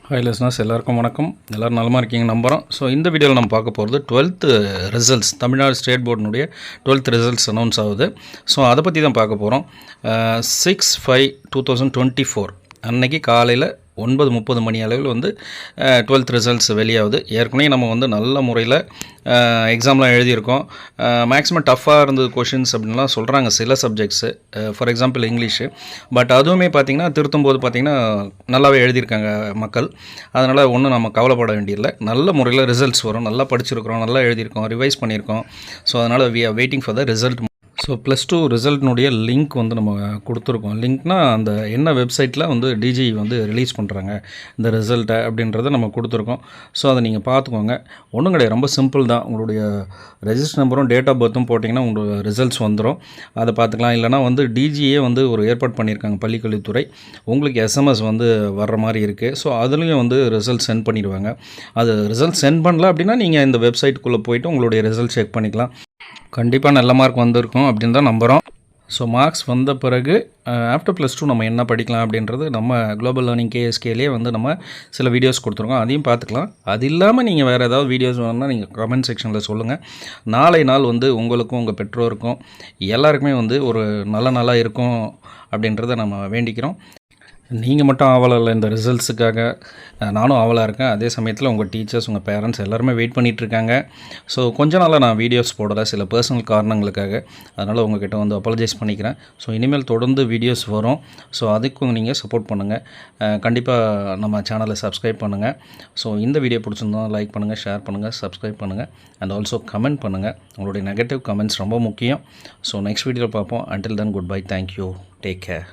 Hi listeners, எல்லாருக்கும் வணக்கம். எல்லோரும் நலமாக இருக்கீங்க நம்புகிறோம். ஸோ இந்த வீடியோவில் நம்ம பார்க்க போகிறது 12th ரிசல்ட்ஸ், தமிழ்நாடு ஸ்டேட் போர்டினுடைய 12th ரிசல்ட்ஸ் அனௌன்ஸ் ஆகுது. ஸோ அதை பற்றி தான் பார்க்க போகிறோம். 6/5/2024 அன்னைக்கு காலையில் 9:30 மணி அளவில் வந்து 12th ரிசல்ட்ஸ் வெளியாகுது. ஏற்கனவே நம்ம வந்து நல்ல முறையில் எக்ஸாம்லாம் எழுதியிருக்கோம். மேக்ஸிமம் டஃப்பாக இருந்தது கொஷின்ஸ் அப்படின்லாம் சொல்கிறாங்க சில subjects, for example English. But அதுவுமே பார்த்திங்கன்னா திருத்தும் போது பார்த்திங்கன்னா நல்லாவே எழுதியிருக்காங்க மக்கள். அதனால் ஒன்றும் நம்ம கவலைப்பட வேண்டியதில்லை. நல்ல முறையில் ரிசல்ட்ஸ் வரும். நல்லா படிச்சிருக்கிறோம், நல்லா எழுதியிருக்கோம், ரிவைஸ் பண்ணியிருக்கோம். ஸோ அதனால் we are waiting for the result. So +2 ரிசல்ட்னுடைய லிங்க் வந்து நம்ம கொடுத்துருக்கோம். லிங்க்னால் அந்த என்ன வெப்சைட்டில் வந்து டிஜி வந்து ரிலீஸ் பண்ணுறாங்க இந்த ரிசல்ட்டை அப்படின்றத நம்ம கொடுத்துருக்கோம். ஸோ அதை நீங்கள் பார்த்துக்கோங்க. ஒன்றும் கிடையாது, ரொம்ப சிம்பிள் தான். உங்களுடைய ரெஜிஸ்டர் நம்பரும் டேட் ஆஃப் பர்த்தும் போட்டிங்கன்னா உங்களுக்கு ரிசல்ட்ஸ் வந்துடும். அதை பார்த்துக்கலாம். இல்லைனா வந்து டிஜியே வந்து ஒரு ஏற்பாடு பண்ணியிருக்காங்க பள்ளிக்கல்வித்துறை. உங்களுக்கு எஸ்எம்எஸ் வந்து வர்ற மாதிரி இருக்குது. ஸோ அதுலேயும் வந்து ரிசல்ட் சென்ட் பண்ணிடுவாங்க. அது ரிசல்ட் சென்ட் பண்ணல அப்படின்னா நீங்கள் இந்த வெப்சைட்டுக்குள்ளே போய்ட்டு உங்களுடைய ரிசல்ட் செக் பண்ணிக்கலாம். கண்டிப்பாக நல்ல மார்க் வந்திருக்கும் அப்படின்னு தான் நம்புகிறோம். ஸோ மார்க்ஸ் வந்த பிறகு ஆஃப்டர் +2 நம்ம என்ன படிக்கலாம் அப்படின்றது நம்ம குளோபல் லேர்னிங் கேஎஸ்கேலேயே வந்து நம்ம சில வீடியோஸ் கொடுத்துருக்கோம். அதையும் பார்த்துக்கலாம். அது இல்லாமல் நீங்கள் வேறு ஏதாவது வீடியோஸ் வேணும்னா நீங்கள் கமெண்ட் செக்ஷனில் சொல்லுங்கள். நாளை நாள் வந்து உங்களுக்கும் உங்கள் பெற்றோருக்கும் எல்லாருக்குமே வந்து ஒரு நல்ல நாளாக இருக்கும் அப்படின்றத நம்ம வேண்டிக்கிறோம். நீங்கள் மட்டும் ஆவலாக இல்லை இந்த ரிசல்ட்ஸுக்காக, நானும் ஆவலாக இருக்கேன். அதே சமயத்தில் உங்கள் டீச்சர்ஸ், உங்கள் பேரண்ட்ஸ் எல்லாருமே வெயிட் பண்ணிகிட்ருக்காங்க. ஸோ கொஞ்ச நாளாக நான் வீடியோஸ் போடலை சில பர்சனல் காரணங்களுக்காக. அதனால் உங்கள்கிட்ட வந்து அப்பாலஜைஸ் பண்ணிக்கிறேன். ஸோ இனிமேல் தொடர்ந்து வீடியோஸ் வரும். ஸோ அதுக்கும் நீங்கள் சப்போர்ட் பண்ணுங்கள். கண்டிப்பாக நம்ம சேனலை சப்ஸ்கிரைப் பண்ணுங்கள். ஸோ இந்த வீடியோ பிடிச்சிருந்தோம் லைக் பண்ணுங்கள், ஷேர் பண்ணுங்கள், சப்ஸ்கிரைப் பண்ணுங்கள் அண்ட் ஆல்சோ கமெண்ட் பண்ணுங்கள். உங்களுடைய நெகட்டிவ் கமெண்ட்ஸ் ரொம்ப முக்கியம். ஸோ நெக்ஸ்ட் வீடியோவில் பார்ப்போம். Until then good bye. Thank you. Take care.